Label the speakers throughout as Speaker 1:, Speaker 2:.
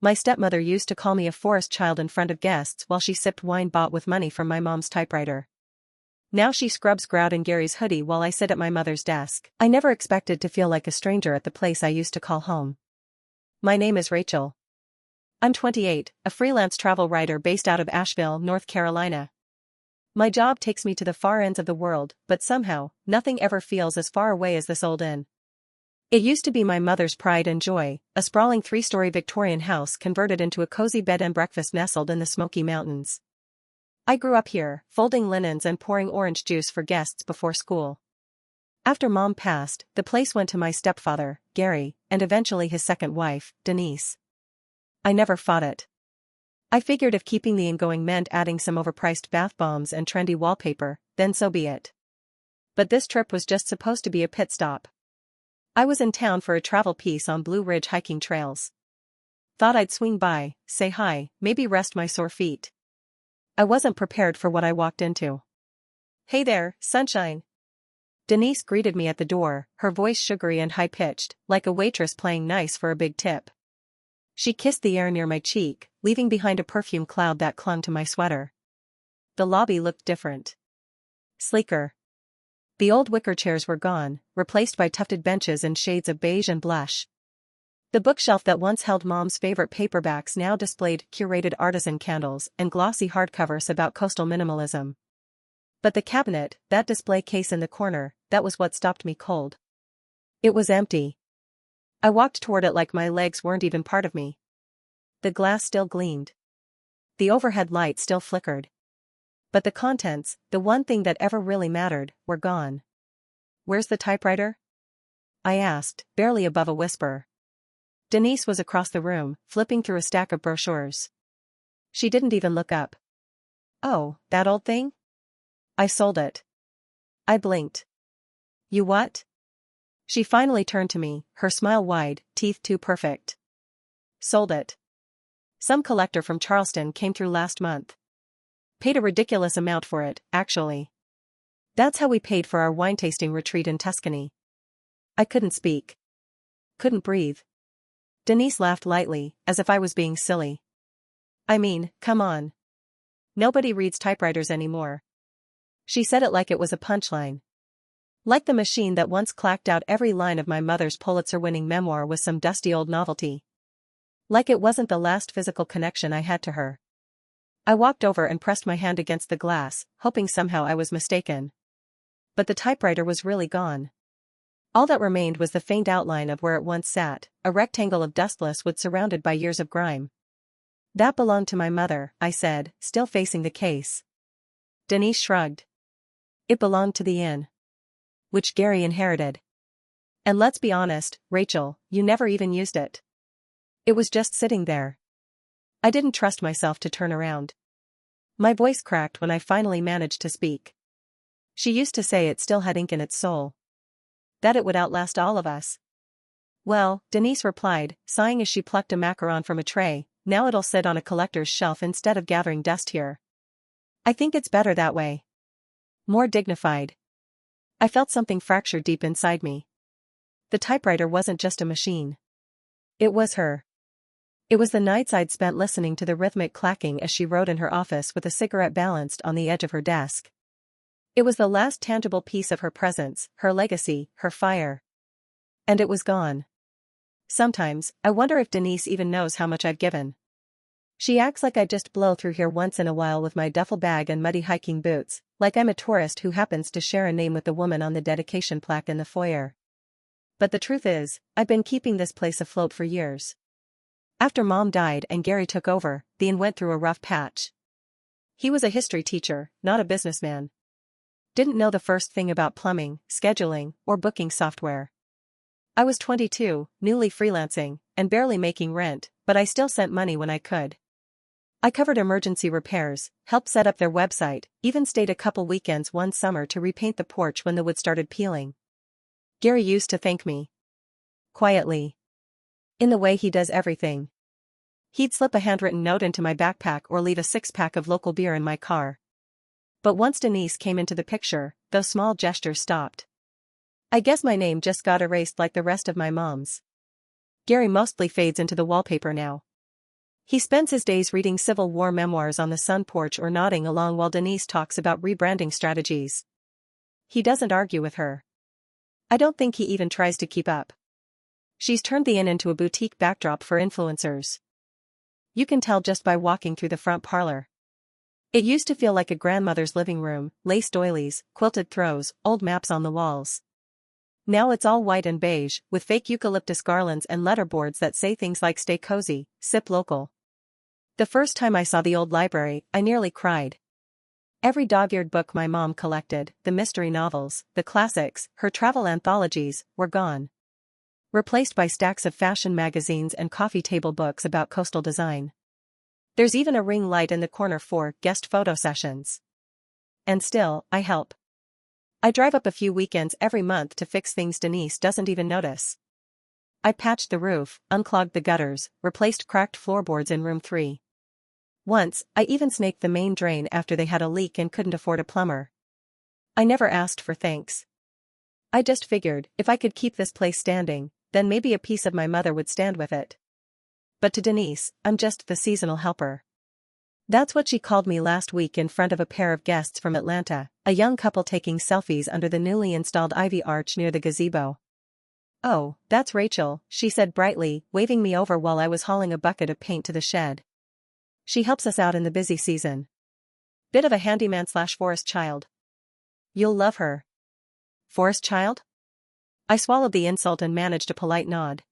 Speaker 1: My stepmother used to call me a forest child in front of guests while she sipped wine bought with money from my mom's typewriter. Now she scrubs grout in Gary's hoodie while I sit at my mother's desk. I never expected to feel like a stranger at the place I used to call home. My name is Rachel. I'm 28, a freelance travel writer based out of Asheville, North Carolina. My job takes me to the far ends of the world, but somehow, nothing ever feels as far away as this old inn. It used to be my mother's pride and joy, a sprawling 3-story Victorian house converted into a cozy bed and breakfast nestled in the Smoky Mountains. I grew up here, folding linens and pouring orange juice for guests before school. After Mom passed, the place went to my stepfather, Gary, and eventually his second wife, Denise. I never fought it. I figured if keeping the inn going meant adding some overpriced bath bombs and trendy wallpaper, then so be it. But this trip was just supposed to be a pit stop. I was in town for a travel piece on Blue Ridge hiking trails. Thought I'd swing by, say hi, maybe rest my sore feet. I wasn't prepared for what I walked into. "Hey there, sunshine." Denise greeted me at the door, her voice sugary and high-pitched, like a waitress playing nice for a big tip. She kissed the air near my cheek, leaving behind a perfume cloud that clung to my sweater. The lobby looked different. Sleeker. The old wicker chairs were gone, replaced by tufted benches in shades of beige and blush. The bookshelf that once held Mom's favorite paperbacks now displayed curated artisan candles and glossy hardcovers about coastal minimalism. But the cabinet, that display case in the corner, that was what stopped me cold. It was empty. I walked toward it like my legs weren't even part of me. The glass still gleamed. The overhead light still flickered. But the contents, the one thing that ever really mattered, were gone. "Where's the typewriter?" I asked, barely above a whisper. Denise was across the room, flipping through a stack of brochures. She didn't even look up. "Oh, that old thing? I sold it." I blinked. "You what?" She finally turned to me, her smile wide, teeth too perfect. "Sold it. Some collector from Charleston came through last month. Paid a ridiculous amount for it, actually. That's how we paid for our wine tasting retreat in Tuscany." I couldn't speak. Couldn't breathe. Denise laughed lightly, as if I was being silly. "I mean, come on. Nobody reads typewriters anymore." She said it like it was a punchline. Like the machine that once clacked out every line of my mother's Pulitzer-winning memoir was some dusty old novelty. Like it wasn't the last physical connection I had to her. I walked over and pressed my hand against the glass, hoping somehow I was mistaken. But the typewriter was really gone. All that remained was the faint outline of where it once sat, a rectangle of dustless wood surrounded by years of grime. "That belonged to my mother," I said, still facing the case. Denise shrugged. "It belonged to the inn. Which Gary inherited. And let's be honest, Rachel, you never even used it. It was just sitting there." I didn't trust myself to turn around. My voice cracked when I finally managed to speak. "She used to say it still had ink in its soul. That it would outlast all of us." "Well," Denise replied, sighing as she plucked a macaron from a tray, "now it'll sit on a collector's shelf instead of gathering dust here. I think it's better that way. More dignified." I felt something fracture deep inside me. The typewriter wasn't just a machine. It was her. It was the nights I'd spent listening to the rhythmic clacking as she wrote in her office with a cigarette balanced on the edge of her desk. It was the last tangible piece of her presence, her legacy, her fire. And it was gone. Sometimes, I wonder if Denise even knows how much I've given. She acts like I just blow through here once in a while with my duffel bag and muddy hiking boots, like I'm a tourist who happens to share a name with the woman on the dedication plaque in the foyer. But the truth is, I've been keeping this place afloat for years. After Mom died and Gary took over, the inn went through a rough patch. He was a history teacher, not a businessman. Didn't know the first thing about plumbing, scheduling, or booking software. I was 22, newly freelancing, and barely making rent, but I still sent money when I could. I covered emergency repairs, helped set up their website, even stayed a couple weekends one summer to repaint the porch when the wood started peeling. Gary used to thank me. Quietly. In the way he does everything. He'd slip a handwritten note into my backpack or leave a 6-pack of local beer in my car. But once Denise came into the picture, those small gestures stopped. I guess my name just got erased like the rest of my mom's. Gary mostly fades into the wallpaper now. He spends his days reading Civil War memoirs on the sun porch or nodding along while Denise talks about rebranding strategies. He doesn't argue with her. I don't think he even tries to keep up. She's turned the inn into a boutique backdrop for influencers. You can tell just by walking through the front parlor. It used to feel like a grandmother's living room, lace doilies, quilted throws, old maps on the walls. Now it's all white and beige, with fake eucalyptus garlands and letterboards that say things like "Stay cozy, sip local." The first time I saw the old library, I nearly cried. Every dog-eared book my mom collected, the mystery novels, the classics, her travel anthologies, were gone. Replaced by stacks of fashion magazines and coffee table books about coastal design. There's even a ring light in the corner for guest photo sessions. And still, I help. I drive up a few weekends every month to fix things Denise doesn't even notice. I patched the roof, unclogged the gutters, replaced cracked floorboards in room 3. Once, I even snaked the main drain after they had a leak and couldn't afford a plumber. I never asked for thanks. I just figured, if I could keep this place standing, then maybe a piece of my mother would stand with it. But to Denise, I'm just the seasonal helper. That's what she called me last week in front of a pair of guests from Atlanta, a young couple taking selfies under the newly installed ivy arch near the gazebo. "Oh, that's Rachel," she said brightly, waving me over while I was hauling a bucket of paint to the shed. "She helps us out in the busy season. Bit of a handyman/forest child. You'll love her." "Forest child?" I swallowed the insult and managed a polite nod.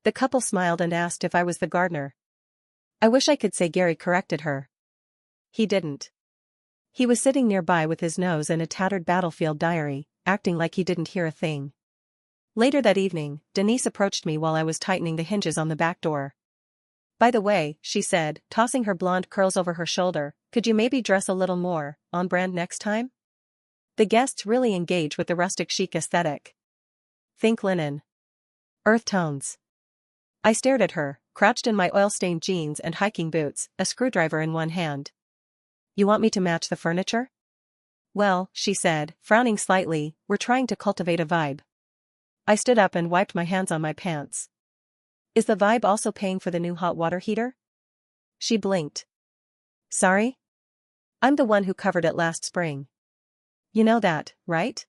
Speaker 1: The couple smiled and asked if I was the gardener. I wish I could say Gary corrected her. He didn't. He was sitting nearby with his nose in a tattered battlefield diary, acting like he didn't hear a thing. Later that evening, Denise approached me while I was tightening the hinges on the back door. "By the way," she said, tossing her blonde curls over her shoulder, "could you maybe dress a little more on brand next time? The guests really engage with the rustic chic aesthetic. Think linen. Earth tones." I stared at her, crouched in my oil-stained jeans and hiking boots, a screwdriver in one hand. "You want me to match the furniture?" "Well," she said, frowning slightly, "we're trying to cultivate a vibe." I stood up and wiped my hands on my pants. "Is the vibe also paying for the new hot water heater?" She blinked. "Sorry? I'm the one who covered it last spring. You know that, right?"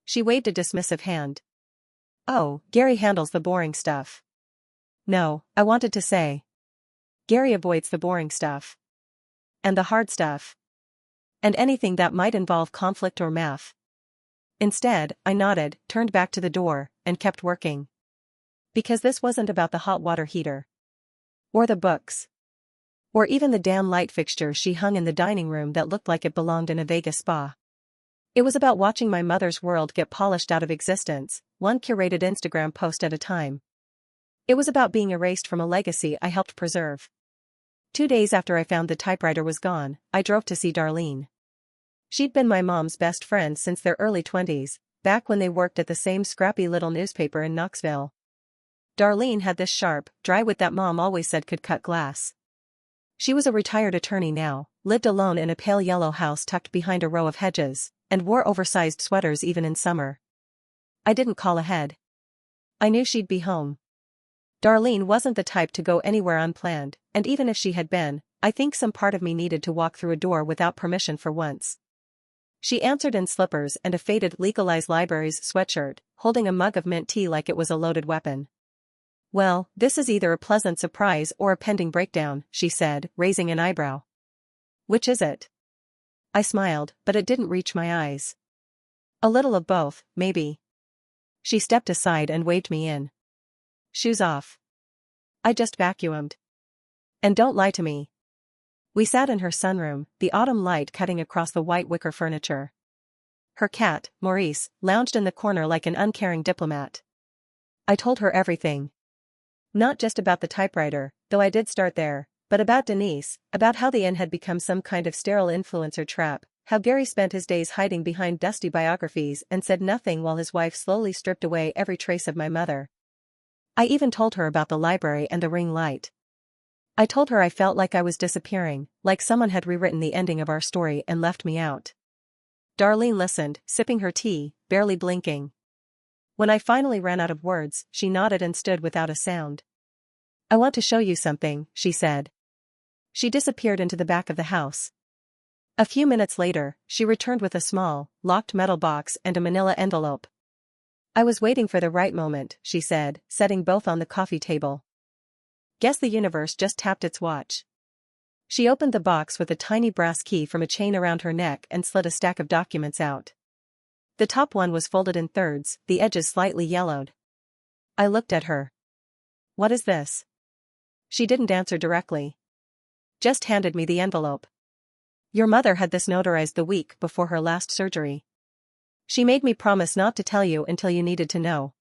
Speaker 1: She waved a dismissive hand. "Oh, Gary handles the boring stuff." "No," I wanted to say. "Gary avoids the boring stuff. And the hard stuff. And anything that might involve conflict or math." Instead, I nodded, turned back to the door, and kept working. Because this wasn't about the hot water heater. Or the books. Or even the damn light fixture she hung in the dining room that looked like it belonged in a Vegas spa. It was about watching my mother's world get polished out of existence, one curated Instagram post at a time. It was about being erased from a legacy I helped preserve. 2 days after I found the typewriter was gone, I drove to see Darlene. She'd been my mom's best friend since their early 20s, back when they worked at the same scrappy little newspaper in Knoxville. Darlene had this sharp, dry wit that Mom always said could cut glass. She was a retired attorney now, lived alone in a pale yellow house tucked behind a row of hedges, and wore oversized sweaters even in summer. I didn't call ahead. I knew she'd be home. Darlene wasn't the type to go anywhere unplanned, and even if she had been, I think some part of me needed to walk through a door without permission for once. She answered in slippers and a faded Legalize Libraries sweatshirt, holding a mug of mint tea like it was a loaded weapon. "Well, this is either a pleasant surprise or a pending breakdown," she said, raising an eyebrow. "Which is it?" I smiled, but it didn't reach my eyes. "A little of both, maybe." She stepped aside and waved me in. "Shoes off." I just vacuumed. "And don't lie to me." We sat in her sunroom, the autumn light cutting across the white wicker furniture. Her cat, Maurice, lounged in the corner like an uncaring diplomat. I told her everything. Not just about the typewriter, though I did start there, but about Denise, about how the inn had become some kind of sterile influencer trap, how Gary spent his days hiding behind dusty biographies and said nothing while his wife slowly stripped away every trace of my mother. I even told her about the library and the ring light. I told her I felt like I was disappearing, like someone had rewritten the ending of our story and left me out. Darlene listened, sipping her tea, barely blinking. When I finally ran out of words, she nodded and stood without a sound. I want to show you something, she said. She disappeared into the back of the house. A few minutes later, she returned with a small, locked metal box and a manila envelope. I was waiting for the right moment, she said, setting both on the coffee table. Guess the universe just tapped its watch. She opened the box with a tiny brass key from a chain around her neck and slid a stack of documents out. The top one was folded in thirds, the edges slightly yellowed. I looked at her. What is this? She didn't answer directly. Just handed me the envelope. Your mother had this notarized the week before her last surgery. She made me promise not to tell you until you needed to know.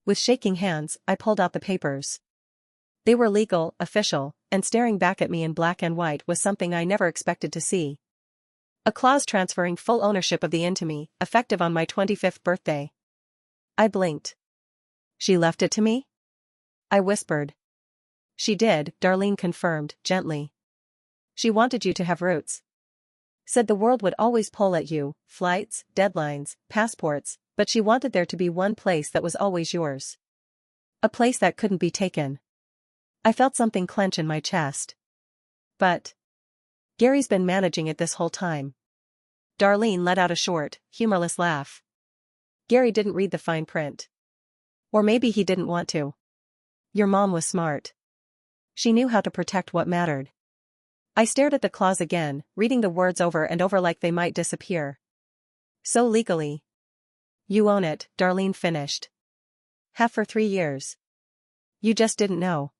Speaker 1: With shaking hands, I pulled out the papers. They were legal, official, and staring back at me in black and white was something I never expected to see. A clause transferring full ownership of the inn to me, effective on my 25th birthday. I blinked. She left it to me? I whispered. She did, Darlene confirmed, gently. She wanted you to have roots. Said the world would always pull at you, flights, deadlines, passports, but she wanted there to be one place that was always yours. A place that couldn't be taken. I felt something clench in my chest. But Gary's been managing it this whole time. Darlene let out a short, humorless laugh. Gary didn't read the fine print. Or maybe he didn't want to. Your mom was smart. She knew how to protect what mattered. I stared at the clause again, reading the words over and over like they might disappear. So legally. You own it, Darlene finished. Have for 3 years. You just didn't know.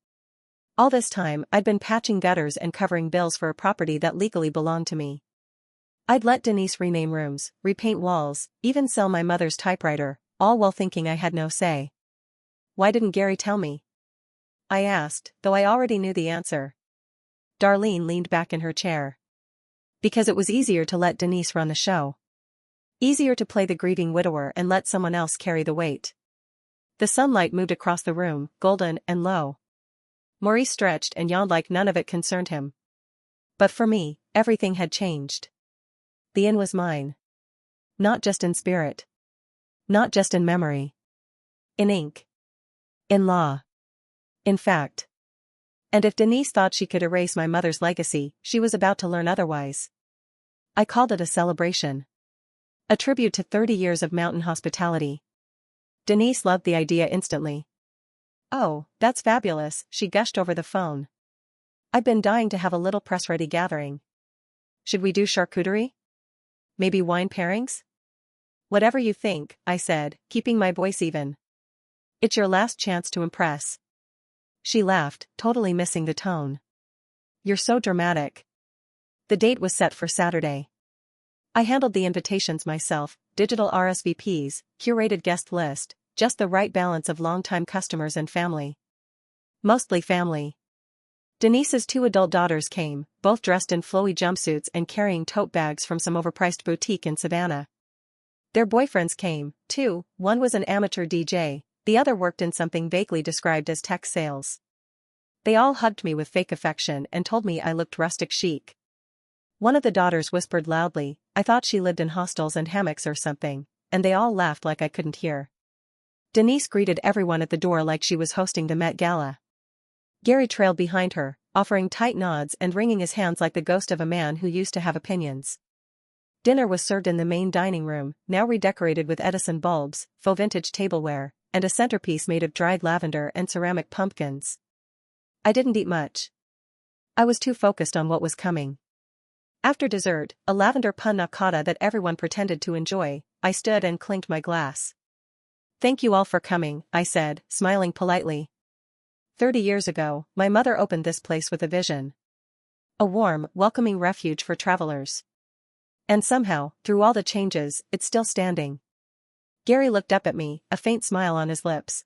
Speaker 1: All this time, I'd been patching gutters and covering bills for a property that legally belonged to me. I'd let Denise rename rooms, repaint walls, even sell my mother's typewriter, all while thinking I had no say. Why didn't Gary tell me? I asked, though I already knew the answer. Darlene leaned back in her chair. Because it was easier to let Denise run the show. Easier to play the grieving widower and let someone else carry the weight. The sunlight moved across the room, golden and low. Maurice stretched and yawned like none of it concerned him. But for me, everything had changed. The inn was mine. Not just in spirit. Not just in memory. In ink. In law. In fact. And if Denise thought she could erase my mother's legacy, she was about to learn otherwise. I called it a celebration. A tribute to 30 years of mountain hospitality. Denise loved the idea instantly. Oh, that's fabulous, she gushed over the phone. I've been dying to have a little press-ready gathering. Should we do charcuterie? Maybe wine pairings? Whatever you think, I said, keeping my voice even. It's your last chance to impress. She laughed, totally missing the tone. You're so dramatic. The date was set for Saturday. I handled the invitations myself, digital RSVPs, curated guest list, just the right balance of longtime customers and family. Mostly family. Denise's 2 adult daughters came, both dressed in flowy jumpsuits and carrying tote bags from some overpriced boutique in Savannah. Their boyfriends came, too. One was an amateur DJ, the other worked in something vaguely described as tech sales. They all hugged me with fake affection and told me I looked rustic chic. One of the daughters whispered loudly, I thought she lived in hostels and hammocks or something, and they all laughed like I couldn't hear. Denise greeted everyone at the door like she was hosting the Met Gala. Gary trailed behind her, offering tight nods and wringing his hands like the ghost of a man who used to have opinions. Dinner was served in the main dining room, now redecorated with Edison bulbs, faux vintage tableware, and a centerpiece made of dried lavender and ceramic pumpkins. I didn't eat much. I was too focused on what was coming. After dessert, a lavender panna cotta that everyone pretended to enjoy, I stood and clinked my glass. Thank you all for coming, I said, smiling politely. 30 years ago, my mother opened this place with a vision. A warm, welcoming refuge for travelers. And somehow, through all the changes, it's still standing. Gary looked up at me, a faint smile on his lips.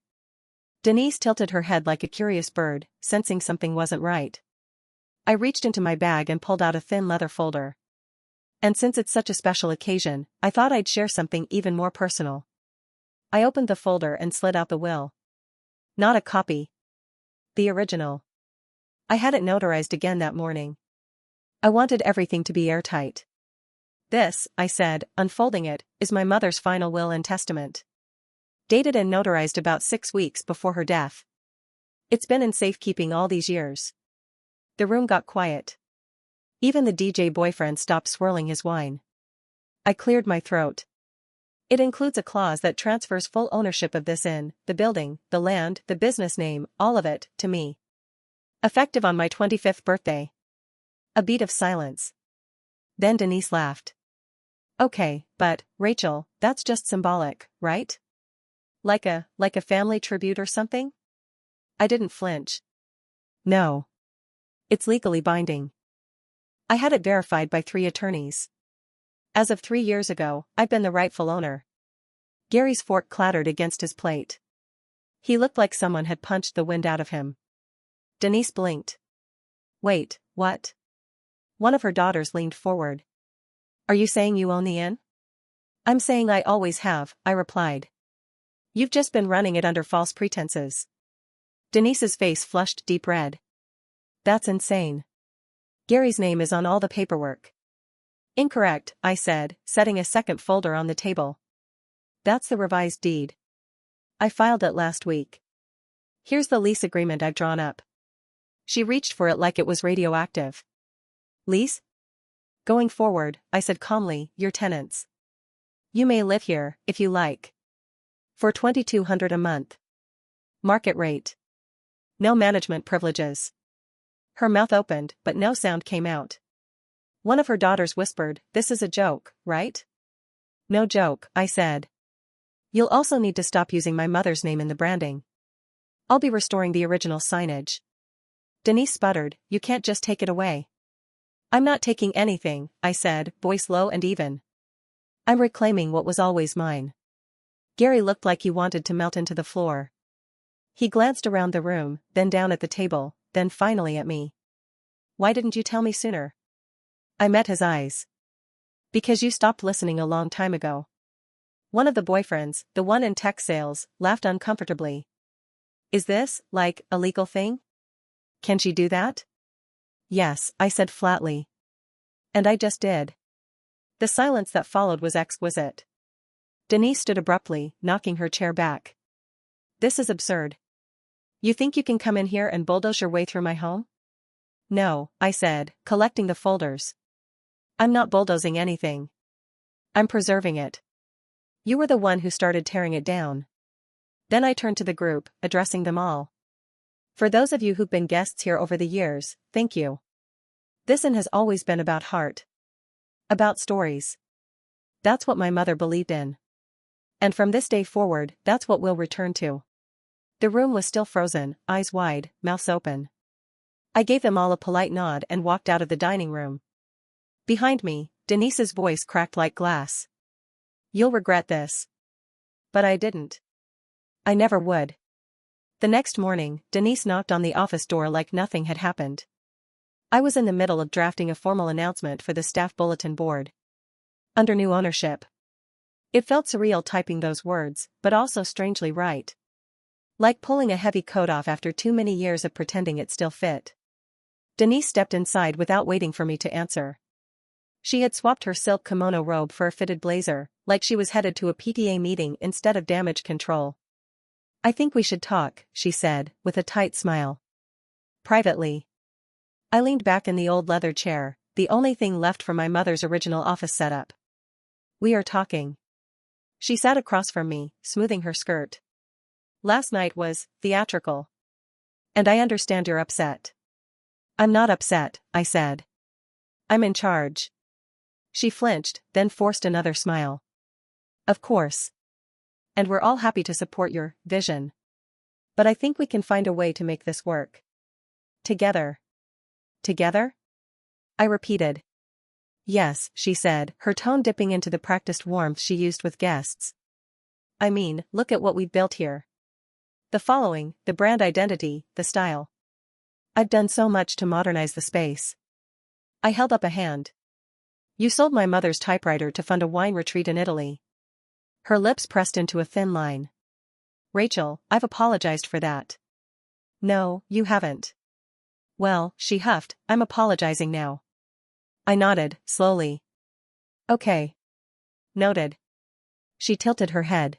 Speaker 1: Denise tilted her head like a curious bird, sensing something wasn't right. I reached into my bag and pulled out a thin leather folder. And since it's such a special occasion, I thought I'd share something even more personal. I opened the folder and slid out the will. Not a copy. The original. I had it notarized again that morning. I wanted everything to be airtight. This, I said, unfolding it, is my mother's final will and testament. Dated and notarized about 6 weeks before her death. It's been in safekeeping all these years. The room got quiet. Even the DJ boyfriend stopped swirling his wine. I cleared my throat. It includes a clause that transfers full ownership of this inn, the building, the land, the business name, all of it, to me. Effective on my 25th birthday. A beat of silence. Then Denise laughed. Okay, but, Rachel, that's just symbolic, right? Like a family tribute or something? I didn't flinch. No. It's legally binding. I had it verified by 3 attorneys. As of 3 years ago, I've been the rightful owner. Gary's fork clattered against his plate. He looked like someone had punched the wind out of him. Denise blinked. Wait, what? One of her daughters leaned forward. Are you saying you own the inn? I'm saying I always have, I replied. You've just been running it under false pretenses. Denise's face flushed deep red. That's insane. Gary's name is on all the paperwork. Incorrect, I said, setting a second folder on the table. That's the revised deed. I filed it last week. Here's the lease agreement I've drawn up. She reached for it like it was radioactive. Lease? Going forward, I said calmly, you're tenants. You may live here, if you like. For $2,200 a month. Market rate. No management privileges. Her mouth opened, but no sound came out. One of her daughters whispered, this is a joke, right? No joke, I said. You'll also need to stop using my mother's name in the branding. I'll be restoring the original signage. Denise sputtered, you can't just take it away. I'm not taking anything, I said, voice low and even. I'm reclaiming what was always mine. Gary looked like he wanted to melt into the floor. He glanced around the room, then down at the table, then finally at me. Why didn't you tell me sooner? I met his eyes. Because you stopped listening a long time ago. One of the boyfriends, the one in tech sales, laughed uncomfortably. Is this, like, a legal thing? Can she do that? Yes, I said flatly. And I just did. The silence that followed was exquisite. Denise stood abruptly, knocking her chair back. This is absurd. You think you can come in here and bulldoze your way through my home? No, I said, collecting the folders. I'm not bulldozing anything. I'm preserving it. You were the one who started tearing it down. Then I turned to the group, addressing them all. For those of you who've been guests here over the years, thank you. This inn has always been about heart. About stories. That's what my mother believed in. And from this day forward, that's what we'll return to. The room was still frozen, eyes wide, mouths open. I gave them all a polite nod and walked out of the dining room. Behind me, Denise's voice cracked like glass. You'll regret this. But I didn't. I never would. The next morning, Denise knocked on the office door like nothing had happened. I was in the middle of drafting a formal announcement for the staff bulletin board. Under new ownership. It felt surreal typing those words, but also strangely right. Like pulling a heavy coat off after too many years of pretending it still fit. Denise stepped inside without waiting for me to answer. She had swapped her silk kimono robe for a fitted blazer, like she was headed to a PTA meeting instead of damage control. I think we should talk, she said, with a tight smile. Privately. I leaned back in the old leather chair, the only thing left from my mother's original office setup. We are talking. She sat across from me, smoothing her skirt. Last night was theatrical. And I understand you're upset. I'm not upset, I said. I'm in charge. She flinched, then forced another smile. Of course. And we're all happy to support your vision. But I think we can find a way to make this work. Together. Together? I repeated. Yes, she said, her tone dipping into the practiced warmth she used with guests. I mean, look at what we've built here. The following, the brand identity, the style. I've done so much to modernize the space. I held up a hand. You sold my mother's typewriter to fund a wine retreat in Italy. Her lips pressed into a thin line. Rachel, I've apologized for that. No, you haven't. Well, she huffed, I'm apologizing now. I nodded, slowly. Okay. Noted. She tilted her head.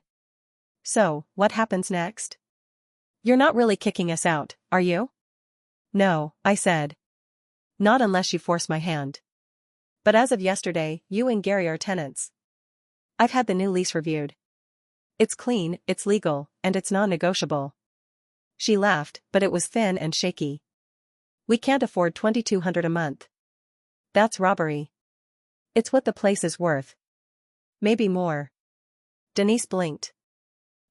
Speaker 1: So, what happens next? You're not really kicking us out, are you? No, I said. Not unless you force my hand. But as of yesterday, you and Gary are tenants. I've had the new lease reviewed. It's clean, it's legal, and it's non-negotiable. She laughed, but it was thin and shaky. We can't afford $2,200 a month. That's robbery. It's what the place is worth. Maybe more. Denise blinked.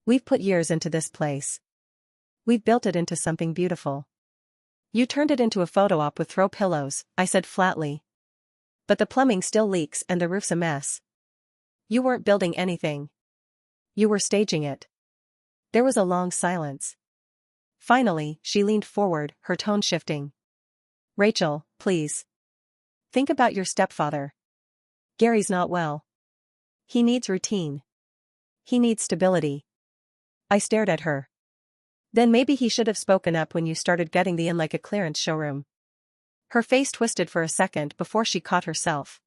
Speaker 1: We've put years into this place. We've built it into something beautiful. You turned it into a photo op with throw pillows, I said flatly. But the plumbing still leaks and the roof's a mess. You weren't building anything. You were staging it. There was a long silence. Finally, she leaned forward, her tone shifting. Rachel, please. Think about your stepfather. Gary's not well. He needs routine. He needs stability. I stared at her. Then maybe he should have spoken up when you started gutting the inn like a clearance showroom. Her face twisted for a second before she caught herself.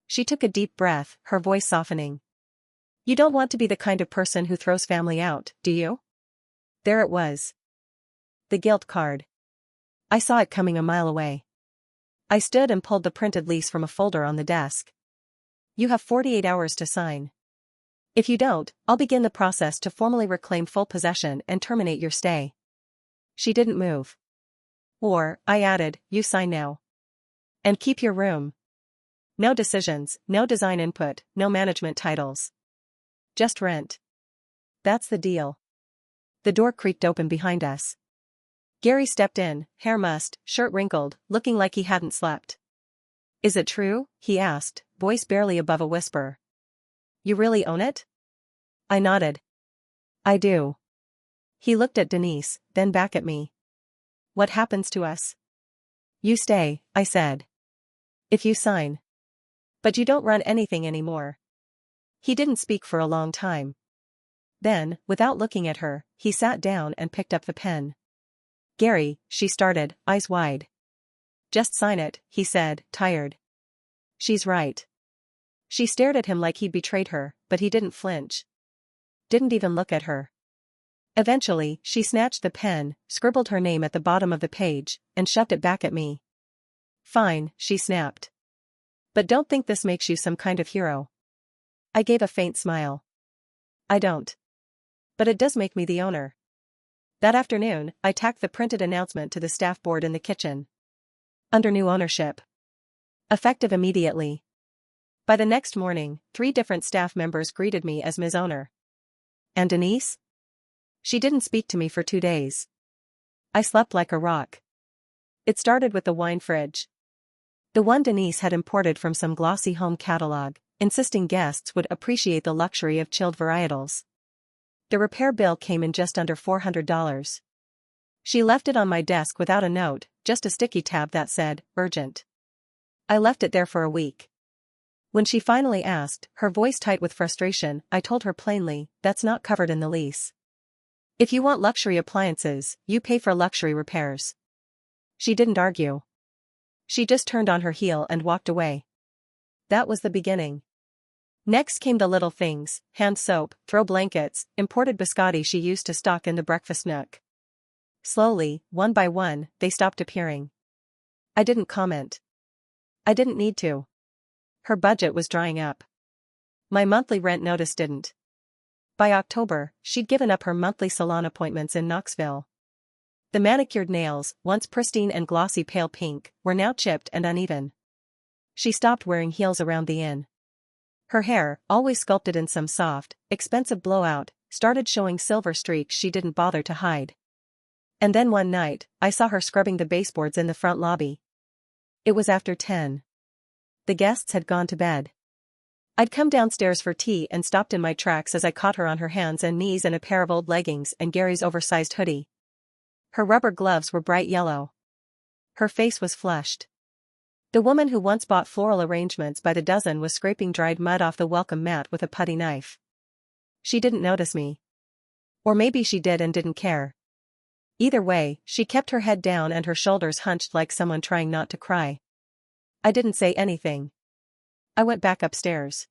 Speaker 1: She took a deep breath, her voice softening. You don't want to be the kind of person who throws family out, do you? There it was. The guilt card. I saw it coming a mile away. I stood and pulled the printed lease from a folder on the desk. You have 48 hours to sign. If you don't, I'll begin the process to formally reclaim full possession and terminate your stay. She didn't move. Or, I added, you sign now. And keep your room. No decisions, no design input, no management titles. Just rent. That's the deal. The door creaked open behind us. Gary stepped in, hair mussed, shirt wrinkled, looking like he hadn't slept. Is it true? He asked, voice barely above a whisper. You really own it? I nodded. I do. He looked at Denise, then back at me. What happens to us? You stay, I said. If you sign. But you don't run anything anymore. He didn't speak for a long time. Then, without looking at her, he sat down and picked up the pen. Gary, she started, eyes wide. Just sign it, he said, tired. She's right. She stared at him like he'd betrayed her, but he didn't flinch. Didn't even look at her. Eventually, she snatched the pen, scribbled her name at the bottom of the page, and shoved it back at me. Fine, she snapped. But don't think this makes you some kind of hero. I gave a faint smile. I don't. But it does make me the owner. That afternoon, I tacked the printed announcement to the staff board in the kitchen. Under new ownership. Effective immediately. By the next morning, 3 different staff members greeted me as Ms. Owner. And Denise? She didn't speak to me for 2 days. I slept like a rock. It started with the wine fridge. The one Denise had imported from some glossy home catalog, insisting guests would appreciate the luxury of chilled varietals. The repair bill came in just under $400. She left it on my desk without a note, just a sticky tab that said, urgent. I left it there for a week. When she finally asked, her voice tight with frustration, I told her plainly, that's not covered in the lease. If you want luxury appliances, you pay for luxury repairs. She didn't argue. She just turned on her heel and walked away. That was the beginning. Next came the little things, hand soap, throw blankets, imported biscotti she used to stock in the breakfast nook. Slowly, one by one, they stopped appearing. I didn't comment. I didn't need to. Her budget was drying up. My monthly rent notice didn't. By October, she'd given up her monthly salon appointments in Knoxville. The manicured nails, once pristine and glossy pale pink, were now chipped and uneven. She stopped wearing heels around the inn. Her hair, always sculpted in some soft, expensive blowout, started showing silver streaks she didn't bother to hide. And then one night, I saw her scrubbing the baseboards in the front lobby. It was after 10. The guests had gone to bed. I'd come downstairs for tea and stopped in my tracks as I caught her on her hands and knees in a pair of old leggings and Gary's oversized hoodie. Her rubber gloves were bright yellow. Her face was flushed. The woman who once bought floral arrangements by the dozen was scraping dried mud off the welcome mat with a putty knife. She didn't notice me. Or maybe she did and didn't care. Either way, she kept her head down and her shoulders hunched like someone trying not to cry. I didn't say anything. I went back upstairs.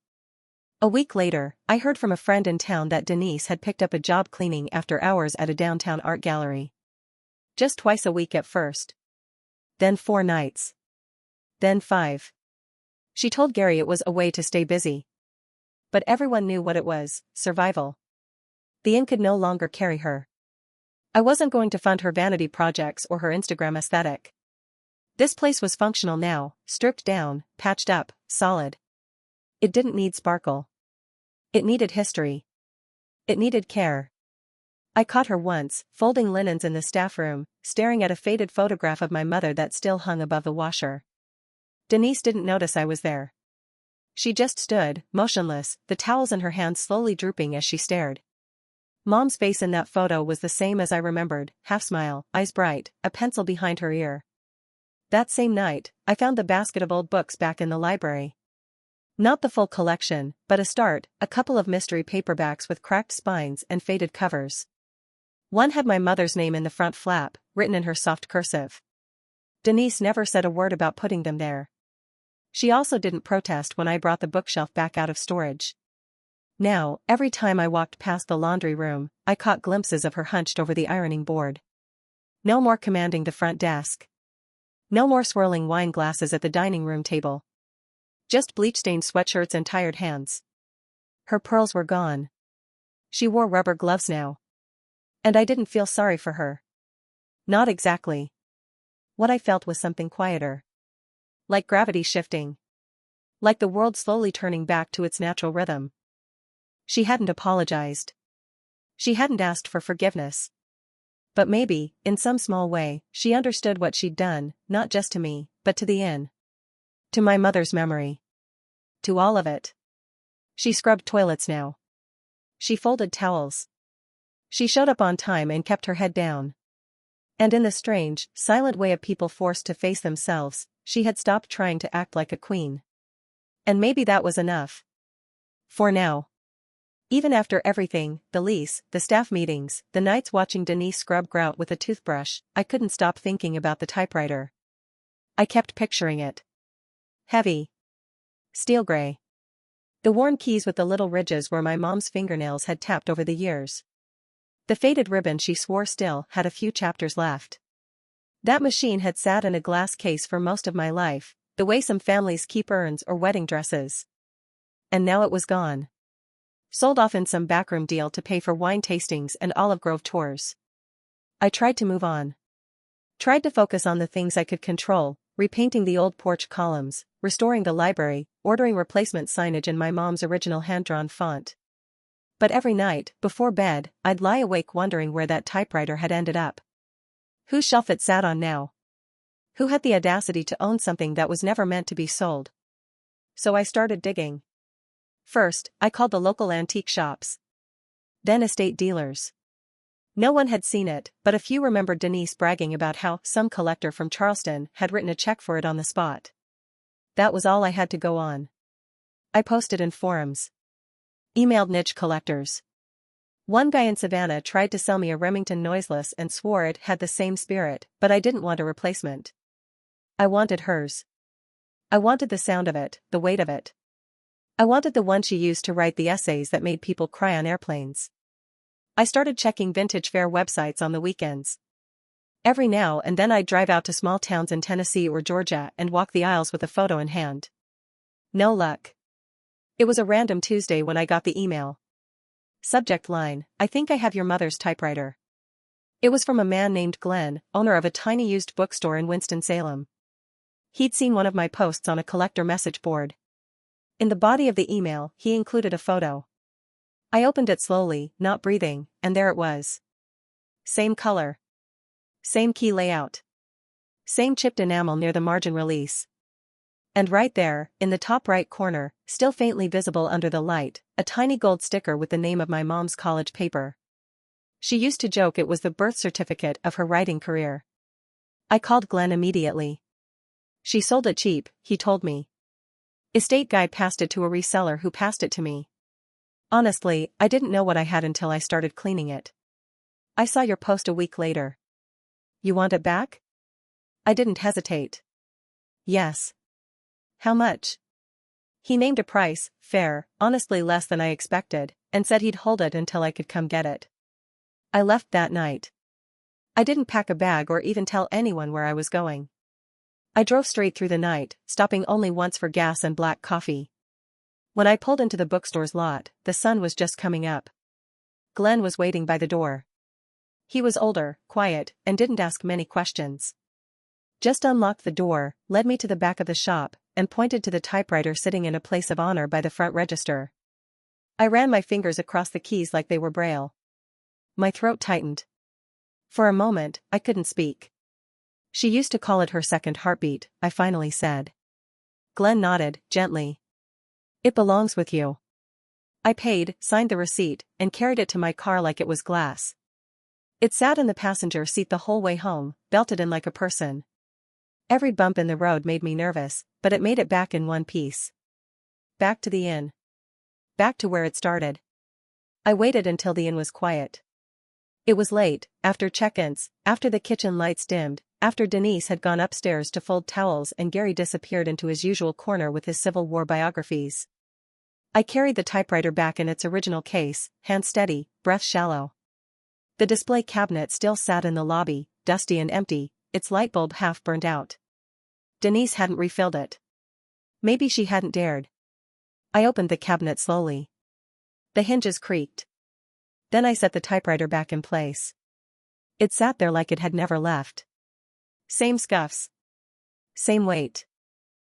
Speaker 1: A week later, I heard from a friend in town that Denise had picked up a job cleaning after hours at a downtown art gallery. Just twice a week at first. Then 4 nights. Then 5. She told Gary it was a way to stay busy. But everyone knew what it was: survival. The inn could no longer carry her. I wasn't going to fund her vanity projects or her Instagram aesthetic. This place was functional now, stripped down, patched up, solid. It didn't need sparkle. It needed history. It needed care. I caught her once, folding linens in the staff room, staring at a faded photograph of my mother that still hung above the washer. Denise didn't notice I was there. She just stood, motionless, the towels in her hands slowly drooping as she stared. Mom's face in that photo was the same as I remembered: half smile, eyes bright, a pencil behind her ear. That same night, I found the basket of old books back in the library. Not the full collection, but a start: a couple of mystery paperbacks with cracked spines and faded covers. One had my mother's name in the front flap, written in her soft cursive. Denise never said a word about putting them there. She also didn't protest when I brought the bookshelf back out of storage. Now, every time I walked past the laundry room, I caught glimpses of her hunched over the ironing board. No more commanding the front desk. No more swirling wine glasses at the dining room table. Just bleach-stained sweatshirts and tired hands. Her pearls were gone. She wore rubber gloves now. And I didn't feel sorry for her. Not exactly. What I felt was something quieter. Like gravity shifting. Like the world slowly turning back to its natural rhythm. She hadn't apologized. She hadn't asked for forgiveness. But maybe, in some small way, she understood what she'd done, not just to me, but to the inn. To my mother's memory. To all of it. She scrubbed toilets now. She folded towels. She showed up on time and kept her head down. And in the strange, silent way of people forced to face themselves, she had stopped trying to act like a queen. And maybe that was enough. For now. Even after everything, the lease, the staff meetings, the nights watching Denise scrub grout with a toothbrush, I couldn't stop thinking about the typewriter. I kept picturing it. Heavy. Steel gray. The worn keys with the little ridges where my mom's fingernails had tapped over the years. The faded ribbon she swore still had a few chapters left. That machine had sat in a glass case for most of my life, the way some families keep urns or wedding dresses. And now it was gone. Sold off in some backroom deal to pay for wine tastings and Olive Grove tours. I tried to move on. Tried to focus on the things I could control: repainting the old porch columns, restoring the library, ordering replacement signage in my mom's original hand-drawn font. But every night, before bed, I'd lie awake wondering where that typewriter had ended up. Whose shelf it sat on now. Who had the audacity to own something that was never meant to be sold? So I started digging. First, I called the local antique shops. Then estate dealers. No one had seen it, but a few remembered Denise bragging about how some collector from Charleston had written a check for it on the spot. That was all I had to go on. I posted in forums. Emailed niche collectors. One guy in Savannah tried to sell me a Remington Noiseless and swore it had the same spirit, but I didn't want a replacement. I wanted hers. I wanted the sound of it, the weight of it. I wanted the one she used to write the essays that made people cry on airplanes. I started checking vintage fair websites on the weekends. Every now and then I'd drive out to small towns in Tennessee or Georgia and walk the aisles with a photo in hand. No luck. It was a random Tuesday when I got the email. Subject line: I think I have your mother's typewriter. It was from a man named Glenn, owner of a tiny used bookstore in Winston-Salem. He'd seen one of my posts on a collector message board. In the body of the email, he included a photo. I opened it slowly, not breathing, and there it was. Same color. Same key layout. Same chipped enamel near the margin release. And right there, in the top right corner, still faintly visible under the light, a tiny gold sticker with the name of my mom's college paper. She used to joke it was the birth certificate of her writing career. I called Glenn immediately. She sold it cheap, he told me. Estate guy passed it to a reseller who passed it to me. Honestly, I didn't know what I had until I started cleaning it. I saw your post a week later. You want it back? I didn't hesitate. Yes. How much? He named a price, fair, honestly less than I expected, and said he'd hold it until I could come get it. I left that night. I didn't pack a bag or even tell anyone where I was going. I drove straight through the night, stopping only once for gas and black coffee. When I pulled into the bookstore's lot, the sun was just coming up. Glenn was waiting by the door. He was older, quiet, and didn't ask many questions. Just unlocked the door, led me to the back of the shop, and pointed to the typewriter sitting in a place of honor by the front register. I ran my fingers across the keys like they were braille. My throat tightened. For a moment, I couldn't speak. She used to call it her second heartbeat, I finally said. Glenn nodded, gently. It belongs with you. I paid, signed the receipt, and carried it to my car like it was glass. It sat in the passenger seat the whole way home, belted in like a person. Every bump in the road made me nervous, but it made it back in one piece. Back to the inn. Back to where it started. I waited until the inn was quiet. It was late, after check-ins, after the kitchen lights dimmed, after Denise had gone upstairs to fold towels and Gary disappeared into his usual corner with his Civil War biographies. I carried the typewriter back in its original case, hand steady, breath shallow. The display cabinet still sat in the lobby, dusty and empty, its light bulb half burned out. Denise hadn't refilled it. Maybe she hadn't dared. I opened the cabinet slowly. The hinges creaked. Then I set the typewriter back in place. It sat there like it had never left. Same scuffs. Same weight.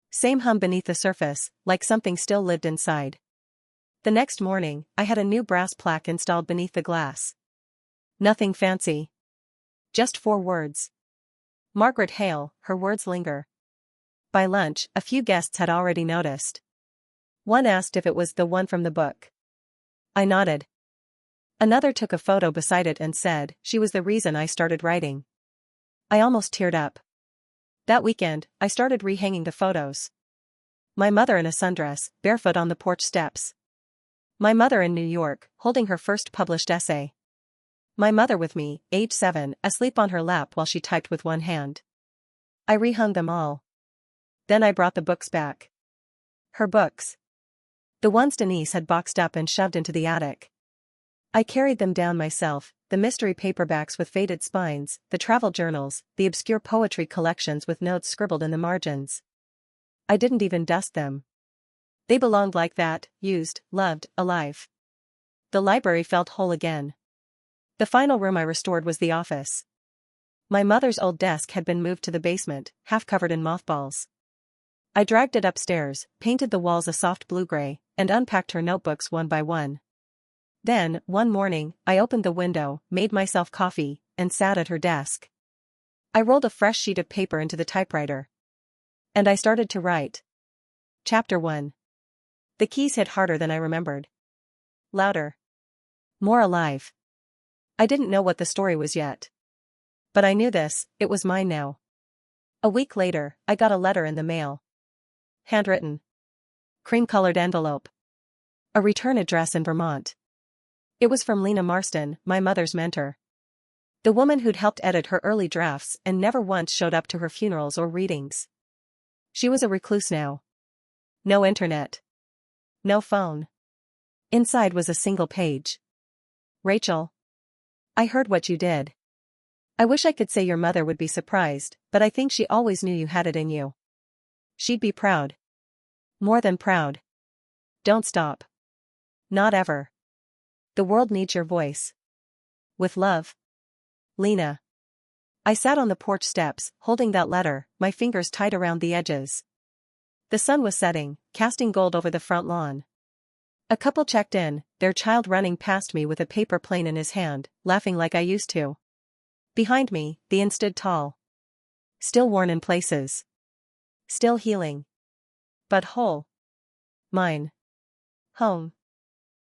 Speaker 1: Same hum beneath the surface, like something still lived inside. The next morning, I had a new brass plaque installed beneath the glass. Nothing fancy. Just 4 words. Margaret Hale, her words linger. By lunch, a few guests had already noticed. One asked if it was the one from the book. I nodded. Another took a photo beside it and said she was the reason I started writing. I almost teared up. That weekend, I started rehanging the photos. My mother in a sundress, barefoot on the porch steps. My mother in New York, holding her first published essay. My mother with me, age 7, asleep on her lap while she typed with one hand. I rehung them all. Then I brought the books back. Her books. The ones Denise had boxed up and shoved into the attic. I carried them down myself, the mystery paperbacks with faded spines, the travel journals, the obscure poetry collections with notes scribbled in the margins. I didn't even dust them. They belonged like that, used, loved, alive. The library felt whole again. The final room I restored was the office. My mother's old desk had been moved to the basement, half covered in mothballs. I dragged it upstairs, painted the walls a soft blue-gray, and unpacked her notebooks one by one. Then, one morning, I opened the window, made myself coffee, and sat at her desk. I rolled a fresh sheet of paper into the typewriter. And I started to write. Chapter 1. The keys hit harder than I remembered. Louder. More alive. I didn't know what the story was yet. But I knew this, it was mine now. A week later, I got a letter in the mail. Handwritten. Cream-colored envelope. A return address in Vermont. It was from Lena Marston, my mother's mentor. The woman who'd helped edit her early drafts and never once showed up to her funerals or readings. She was a recluse now. No internet. No phone. Inside was a single page. Rachel. I heard what you did. I wish I could say your mother would be surprised, but I think she always knew you had it in you. She'd be proud. More than proud. Don't stop. Not ever. The world needs your voice. With love. Lena. I sat on the porch steps, holding that letter, my fingers tight around the edges. The sun was setting, casting gold over the front lawn. A couple checked in, their child running past me with a paper plane in his hand, laughing like I used to. Behind me, the inn stood tall. Still worn in places. Still healing. But whole. Mine. Home.